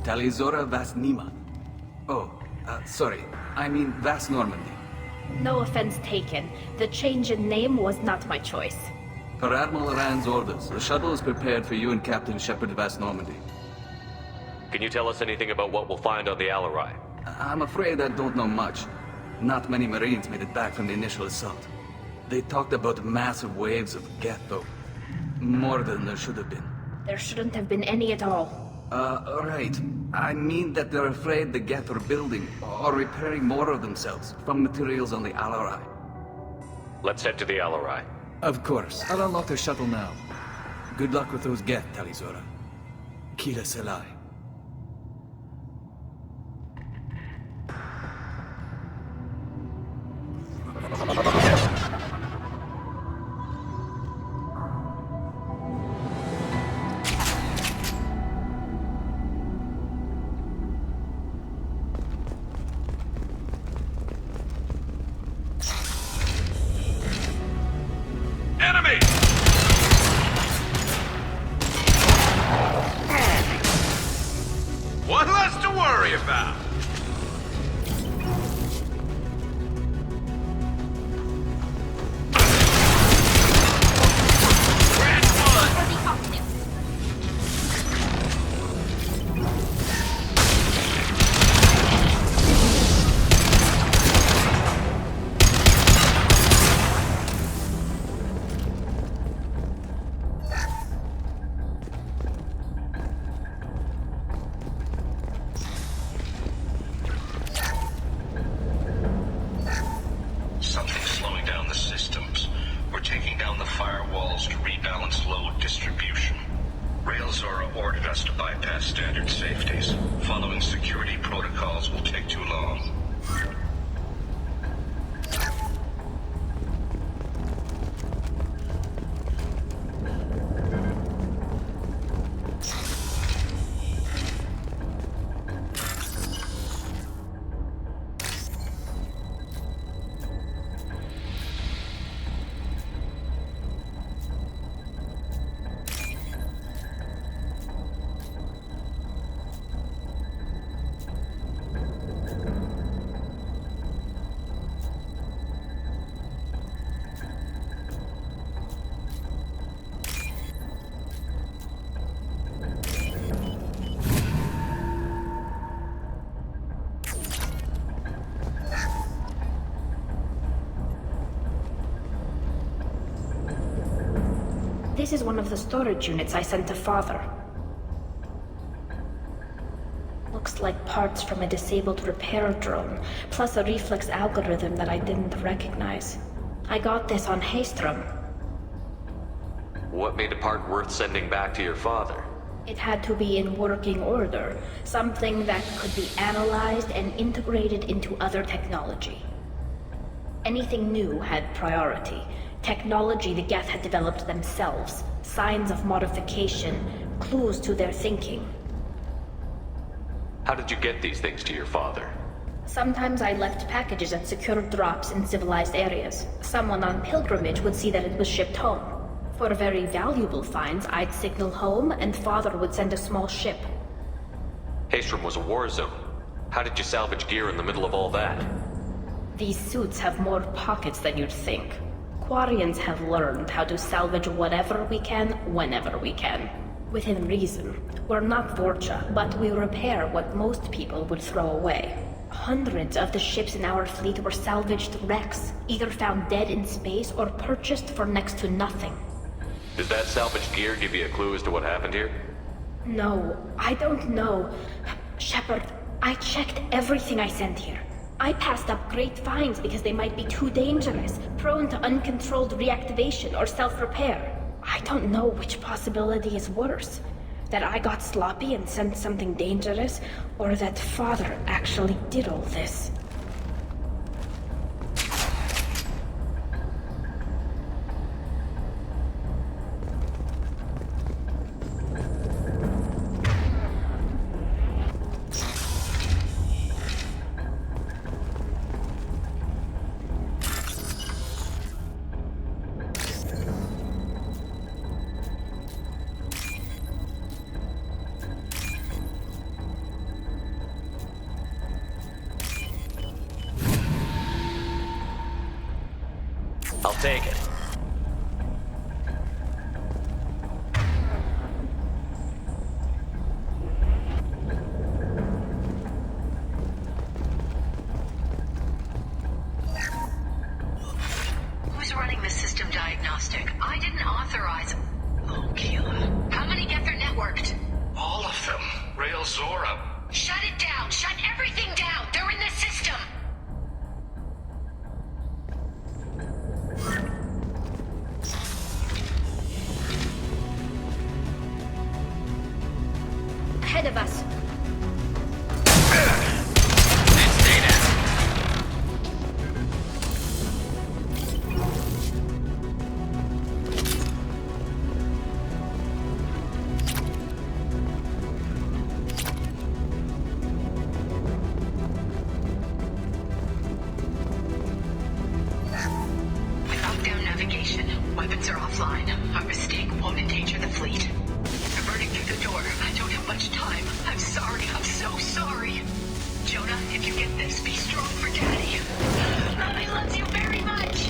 Tali Vas Nima. Oh, sorry. I mean Vas Normandy. No offense taken. The change in name was not my choice. Per Admiral Rand's orders, the shuttle is prepared for you and Captain Shepard Vas Normandy. Can you tell us anything about what we'll find on the Alarai? I'm afraid I don't know much. Not many Marines made it back from the initial assault. They talked about massive waves of Geth, though. More than there should have been. There shouldn't have been any at all. Right. I mean that they're afraid the Geth are building or repairing more of themselves from materials on the Alarai. Let's head to the Alarai. Of course. I'll unlock the shuttle now. Good luck with those Geth, Talizora. Kira Selai. Enemy! One less to worry about. Something's slowing down the systems. We're taking down the firewalls to rebalance load distribution. Railzora ordered us to bypass standard safeties. Following security protocols will take too long. This is one of the storage units I sent to Father. Looks like parts from a disabled repair drone, plus a reflex algorithm that I didn't recognize. I got this on Haystrom. What made a part worth sending back to your father? It had to be in working order, something that could be analyzed and integrated into other technology. Anything new had priority. Technology the Geth had developed themselves, signs of modification, clues to their thinking. How did you get these things to your father? Sometimes I left packages at secure drops in civilized areas. Someone on pilgrimage would see that it was shipped home. For very valuable finds, I'd signal home and Father would send a small ship. Haystrom was a war zone. How did you salvage gear in the middle of all that? These suits have more pockets than you'd think. Quarians have learned how to salvage whatever we can, whenever we can. Within reason. We're not Vorcha, but we repair what most people would throw away. Hundreds of the ships in our fleet were salvaged wrecks, either found dead in space or purchased for next to nothing. Did that salvaged gear give you a clue as to what happened here? No, I don't know. Shepard, I checked everything I sent here. I passed up great finds because they might be too dangerous, prone to uncontrolled reactivation or self-repair. I don't know which possibility is worse. That I got sloppy and sent something dangerous, or that Father actually did all this. take it. Who's running the system diagnostic? I didn't authorize... Oh, Keela. How many Geth are networked? All of them. Rail Zora. Shut it down! Shut everything down! They're in the system! Ahead of us. Next data. Without down navigation, weapons are offline. Our mistake won't endanger the fleet. They're burning through the door. I don't have much time. I'm sorry. I'm so sorry. Jonah, if you get this, be strong for Daddy. Mommy loves you very much.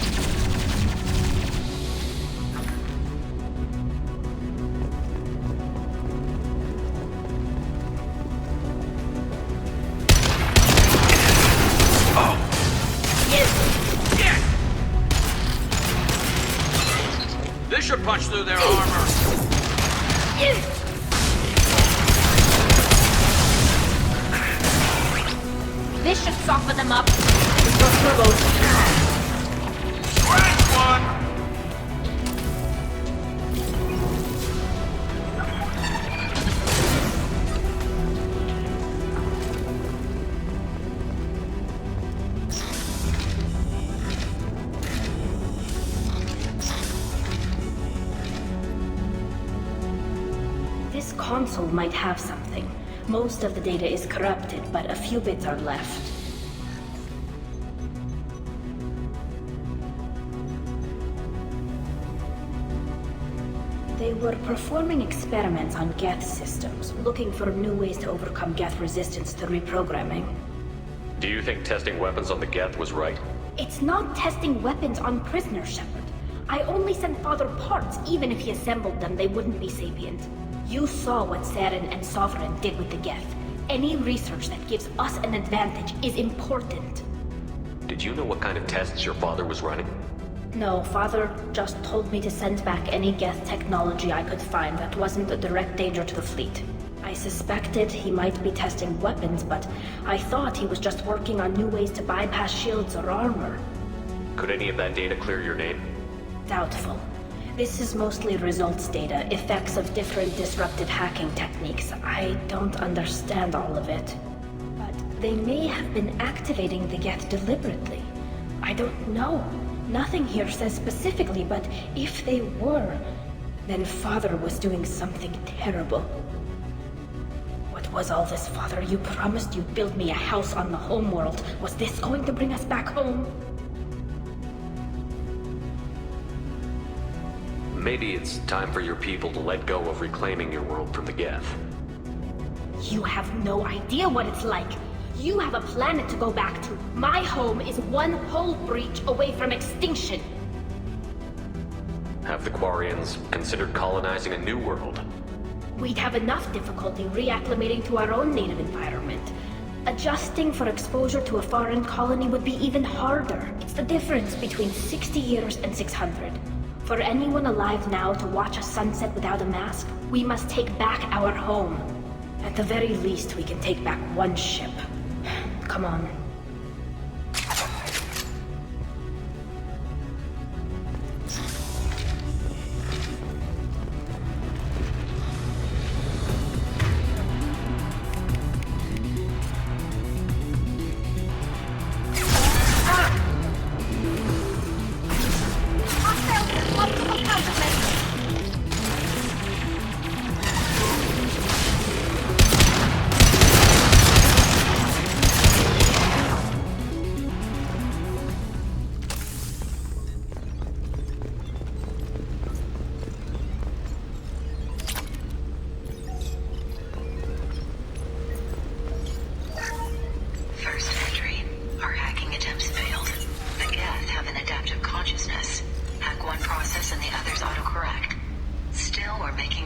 This should punch through their armor. This should soften them up. Scratch one! This console might have something. Most of the data is corrupted, but a few bits are left. They were performing experiments on Geth systems, looking for new ways to overcome Geth resistance to reprogramming. Do you think testing weapons on the Geth was right? It's not testing weapons on prisoners, Shepard. I only sent Father parts. Even if he assembled them, they wouldn't be sapient. You saw what Saren and Sovereign did with the Geth. Any research that gives us an advantage is important. Did you know what kind of tests your father was running? No, Father just told me to send back any Geth technology I could find that wasn't a direct danger to the fleet. I suspected he might be testing weapons, but I thought he was just working on new ways to bypass shields or armor. Could any of that data clear your name? Doubtful. This is mostly results data, effects of different disruptive hacking techniques. I don't understand all of it. But they may have been activating the Geth deliberately. I don't know. Nothing here says specifically, but if they were, then Father was doing something terrible. What was all this, Father? You promised you'd build me a house on the homeworld. Was this going to bring us back home? Maybe it's time for your people to let go of reclaiming your world from the Geth. You have no idea what it's like. You have a planet to go back to. My home is one hull breach away from extinction. Have the Quarians considered colonizing a new world? We'd have enough difficulty reacclimating to our own native environment. Adjusting for exposure to a foreign colony would be even harder. It's the difference between 60 years and 600. For anyone alive now to watch a sunset without a mask, we must take back our home. At the very least, we can take back one ship. Come on.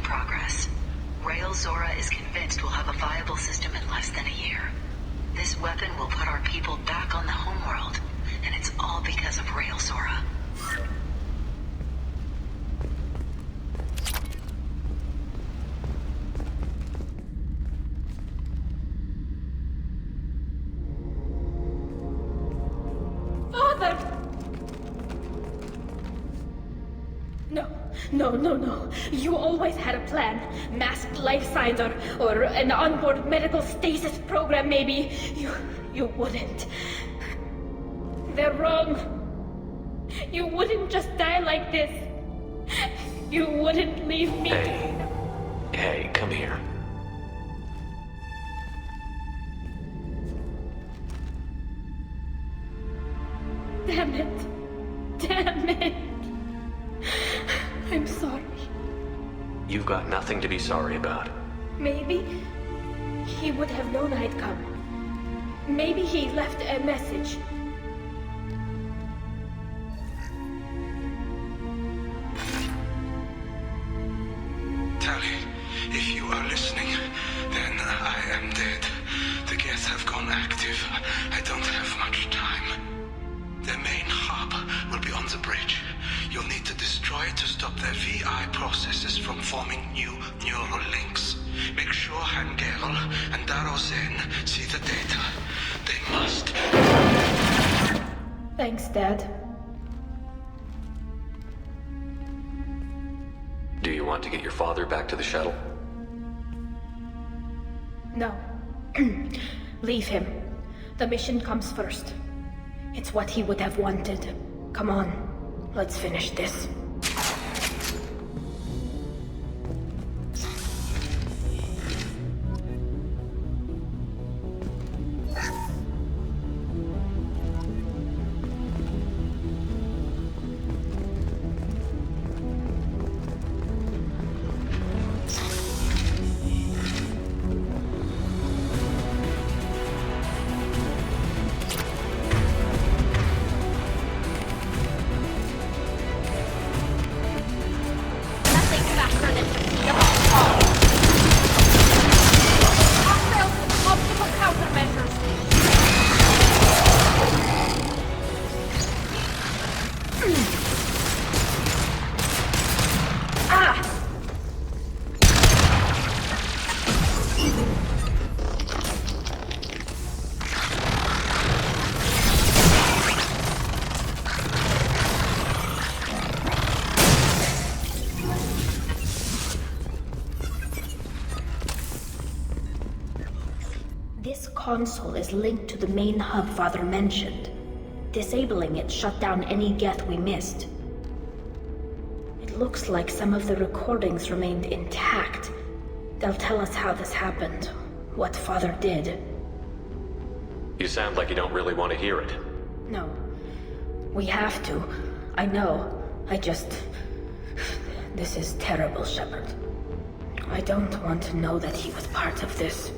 progress. Rail Zora is convinced we'll have a viable system in less than a year. This weapon will put our people back on the homeworld, and it's all because of Rail Zora. No. You always had a plan. Masked life signs or an onboard medical stasis program, maybe. You wouldn't. They're wrong. You wouldn't just die like this. You wouldn't leave me. Hey, come here. Damn it. I'm sorry. You've got nothing to be sorry about. Maybe he would have known I'd come. Maybe he left a message. Tali, if you are listening, then I am dead. The Geth have gone active. I don't have much time. The main hub will be on the bridge. You'll need to destroy it to stop their VI processes from forming new neural links. Make sure Hangel and Darozen see the data. They must. Thanks, Dad. Do you want to get your father back to the shuttle? No. Leave him. The mission comes first. It's what he would have wanted. Come on, let's finish this. This console is linked to the main hub Father mentioned. Disabling it shut down any Geth we missed. It looks like some of the recordings remained intact. They'll tell us how this happened, what Father did. You sound like you don't really want to hear it. No. We have to. I know. This is terrible, Shepard. I don't want to know that he was part of this.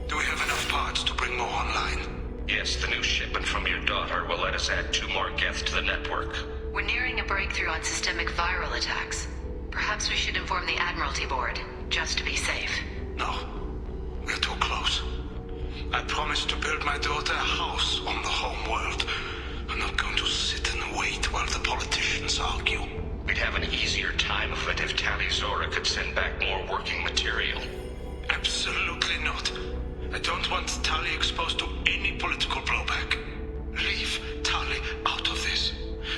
Do we have enough parts to bring more online? Yes, the new shipment from your daughter will let us add 2 more Geth to the network. We're nearing a breakthrough on systemic viral attacks. Perhaps we should inform the Admiralty Board, just to be safe. No. We're too close. I promised to build my daughter a house on the home world. I'm not going to sit and wait while the politicians argue. We'd have an easier time of it if Tali Zora could send back more working material. Absolutely not. I don't want Tali exposed to any political blowback. Leave Tali out of this.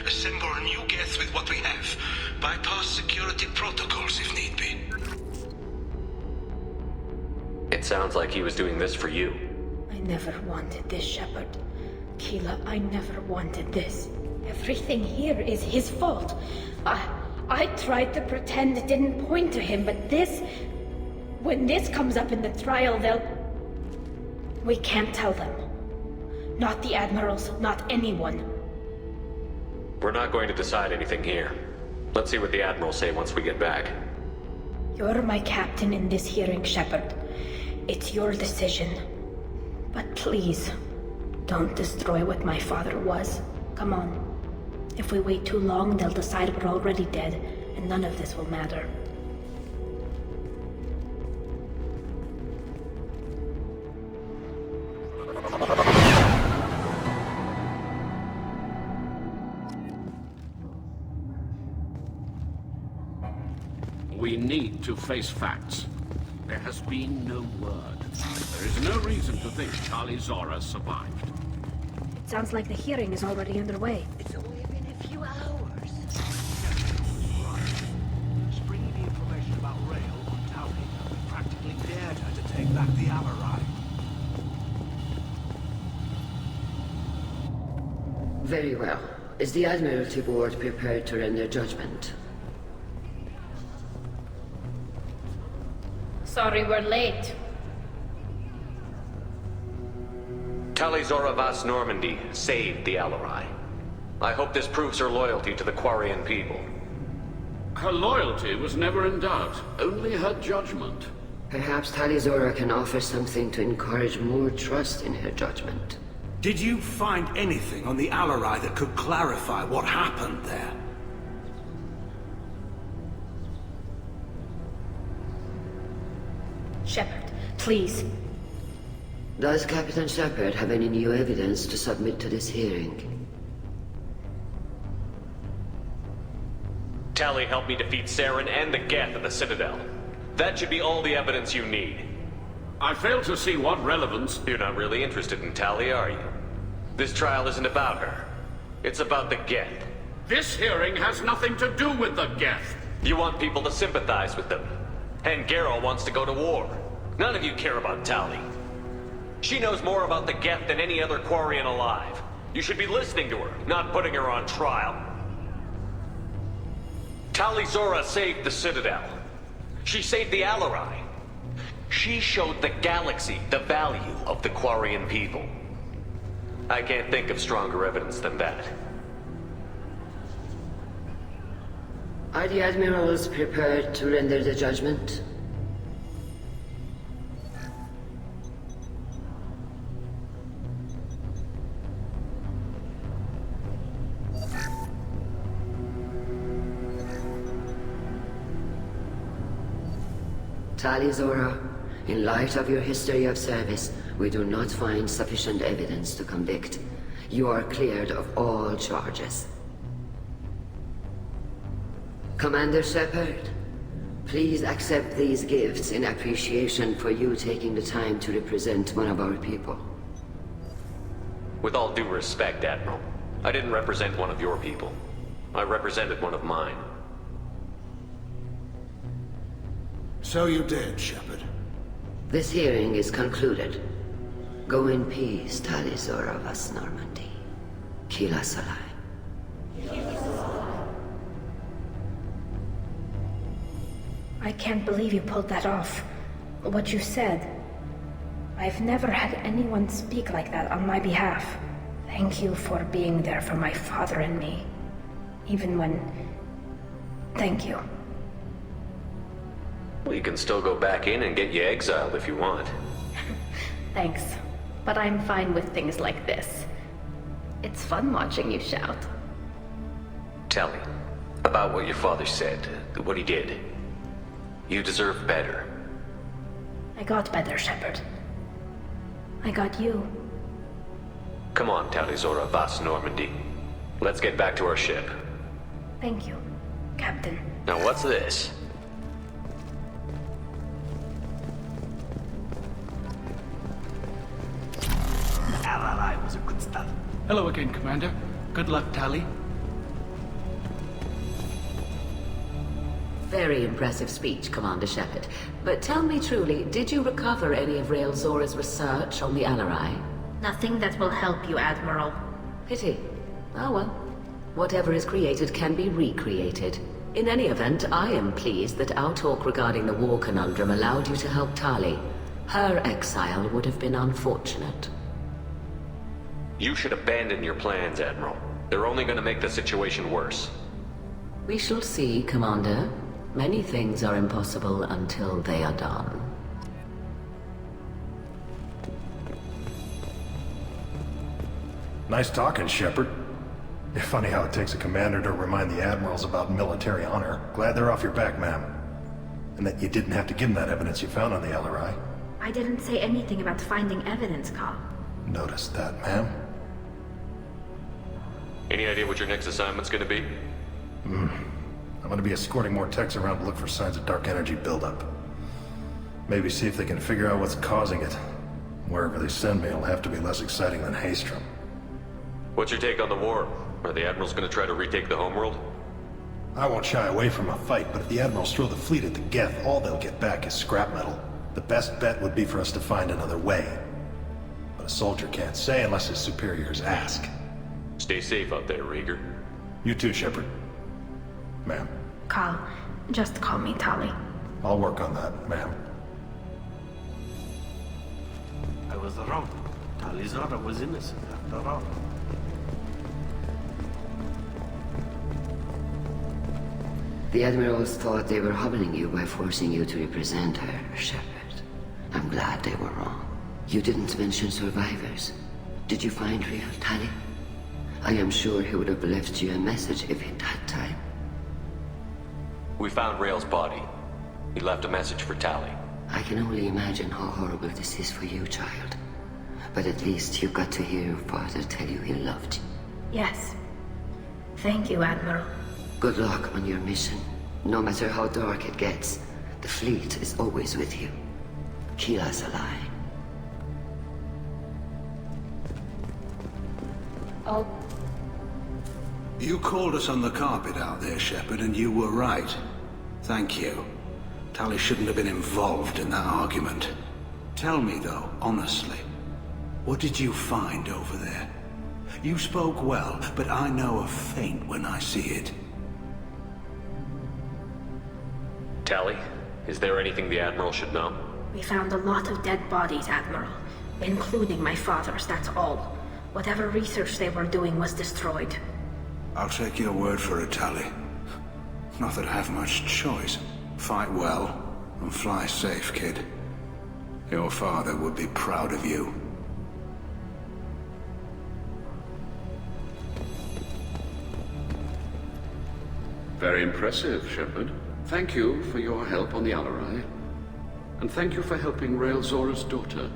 Assemble a new Geth with what we have. Bypass security protocols if need be. It sounds like he was doing this for you. I never wanted this, Shepard. Keela, I never wanted this. Everything here is his fault. I tried to pretend it didn't point to him, but this... When this comes up in the trial, we can't tell them. Not the admirals, not anyone. We're not going to decide anything here. Let's see what the Admirals say once we get back. You're my captain in this hearing, Shepard. It's your decision. But please, don't destroy what my father was. Come on. If we wait too long, they'll decide we're already dead, and none of this will matter. We need to face facts. There has been no word. There is no reason to think Tali Zora survived. It sounds like the hearing is already underway. It's only been a few hours. Springing the information about Rail on Tali, practically dared her to take back the Amarai. Very well. Is the Admiralty Board prepared to render judgment? Sorry we're late. Tali Zora Vas Normandy saved the Alarai. I hope this proves her loyalty to the Quarian people. Her loyalty was never in doubt, only her judgment. Perhaps Tali Zora can offer something to encourage more trust in her judgment. Did you find anything on the Alarai that could clarify what happened there? Shepard, please. Does Captain Shepard have any new evidence to submit to this hearing? Tali helped me defeat Saren and the Geth at the Citadel. That should be all the evidence you need. I fail to see what relevance... You're not really interested in Tali, are you? This trial isn't about her. It's about the Geth. This hearing has nothing to do with the Geth. You want people to sympathize with them. And Garrow wants to go to war. None of you care about Tali. She knows more about the Geth than any other Quarian alive. You should be listening to her, not putting her on trial. Tali Zora saved the Citadel. She saved the Alarai. She showed the galaxy the value of the Quarian people. I can't think of stronger evidence than that. Are the Admirals prepared to render the judgment? Tali Zora, in light of your history of service, we do not find sufficient evidence to convict. You are cleared of all charges. Commander Shepard, please accept these gifts in appreciation for you taking the time to represent one of our people. With all due respect, Admiral, I didn't represent one of your people. I represented one of mine. So you did, Shepard. This hearing is concluded. Go in peace, Tali Zora Vas Normandy. Kila Salai. I can't believe you pulled that off. What you said. I've never had anyone speak like that on my behalf. Thank you for being there for my father and me. Even when... Thank you. Well, you can still go back in and get you exiled if you want. Thanks. But I'm fine with things like this. It's fun watching you shout. Tell me about what your father said, what he did. You deserve better. I got better, Shepard. I got you. Come on, Tali Zora Vas Normandy. Let's get back to our ship. Thank you, Captain. Now what's this? Alarai was a good stuff. Hello again, Commander. Good luck, Tali. Very impressive speech, Commander Shepard. But tell me truly, did you recover any of Rael Zora's research on the Alarai? Nothing that will help you, Admiral. Pity. Oh well. Whatever is created can be recreated. In any event, I am pleased that our talk regarding the war conundrum allowed you to help Tali. Her exile would have been unfortunate. You should abandon your plans, Admiral. They're only going to make the situation worse. We shall see, Commander. Many things are impossible until they are done. Nice talking, Shepard. It's funny how it takes a commander to remind the admirals about military honor. Glad they're off your back, ma'am. And that you didn't have to give them that evidence you found on the LRI. I didn't say anything about finding evidence, Carl. Noticed that, ma'am. Any idea what your next assignment's gonna be? I'm gonna be escorting more techs around to look for signs of dark energy buildup. Maybe see if they can figure out what's causing it. Wherever they send me, it'll have to be less exciting than Haystrom. What's your take on the war? Are the admirals gonna try to retake the homeworld? I won't shy away from a fight, but if the admirals throw the fleet at the Geth, all they'll get back is scrap metal. The best bet would be for us to find another way. But a soldier can't say unless his superiors ask. Stay safe out there, Rieger. You too, Shepard. Ma'am. Carl, just call me Tali. I'll work on that, ma'am. I was wrong. Tali Zora was innocent after all. The Admirals thought they were humbling you by forcing you to represent her, Shepard. I'm glad they were wrong. You didn't mention survivors. Did you find real Tali? I am sure he would have left you a message if he'd had time. We found Rail's body. He left a message for Tali. I can only imagine how horrible this is for you, child. But at least you got to hear your father tell you he loved you. Yes. Thank you, Admiral. Good luck on your mission. No matter how dark it gets, the fleet is always with you. Keela's alive. Oh. You called us on the carpet out there, Shepard, and you were right. Thank you. Tali shouldn't have been involved in that argument. Tell me, though, honestly, what did you find over there? You spoke well, but I know a feint when I see it. Tali, is there anything the Admiral should know? We found a lot of dead bodies, Admiral. Including my father's, that's all. Whatever research they were doing was destroyed. I'll take your word for it, Tali. Not that I have much choice. Fight well, and fly safe, kid. Your father would be proud of you. Very impressive, Shepard. Thank you for your help on the LRI. And thank you for helping Rail Zora's daughter.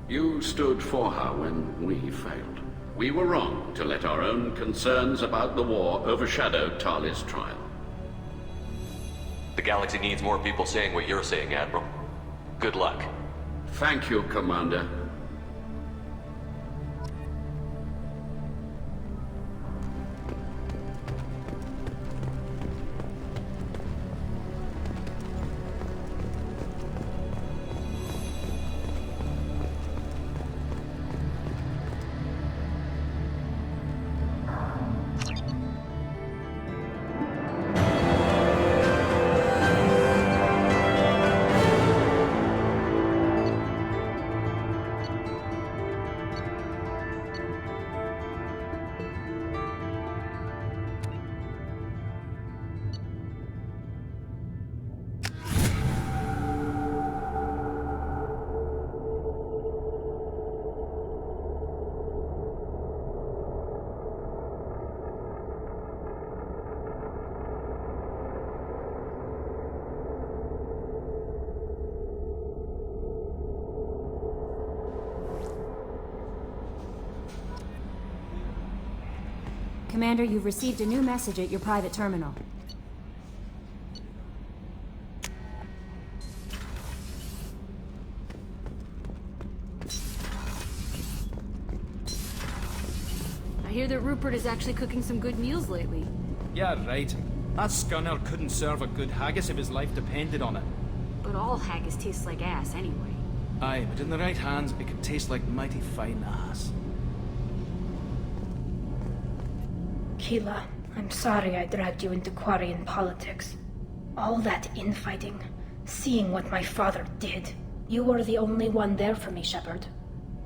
You stood for her when we failed. We were wrong to let our own concerns about the war overshadow Tali's trial. The galaxy needs more people saying what you're saying, Admiral. Good luck. Thank you, Commander. Commander, you've received a new message at your private terminal. I hear that Rupert is actually cooking some good meals lately. Yeah, right. That scunner couldn't serve a good haggis if his life depended on it. But all haggis tastes like ass anyway. Aye, but in the right hands, it could taste like mighty fine ass. Keela, I'm sorry I dragged you into Quarian politics. All that infighting, seeing what my father did. You were the only one there for me, Shepard.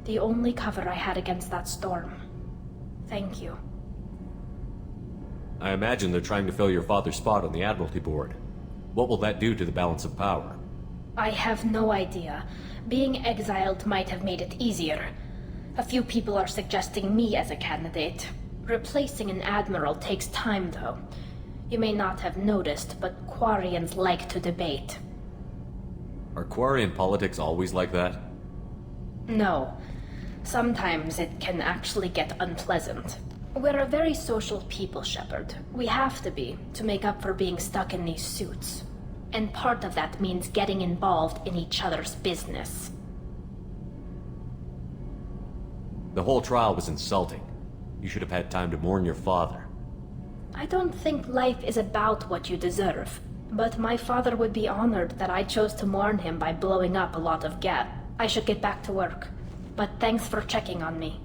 The only cover I had against that storm. Thank you. I imagine they're trying to fill your father's spot on the Admiralty Board. What will that do to the balance of power? I have no idea. Being exiled might have made it easier. A few people are suggesting me as a candidate. Replacing an admiral takes time, though. You may not have noticed, but Quarians like to debate. Are Quarian politics always like that? No. Sometimes it can actually get unpleasant. We're a very social people, Shepard. We have to be, to make up for being stuck in these suits. And part of that means getting involved in each other's business. The whole trial was insulting. You should have had time to mourn your father. I don't think life is about what you deserve. But my father would be honored that I chose to mourn him by blowing up a lot of gas. I should get back to work. But thanks for checking on me.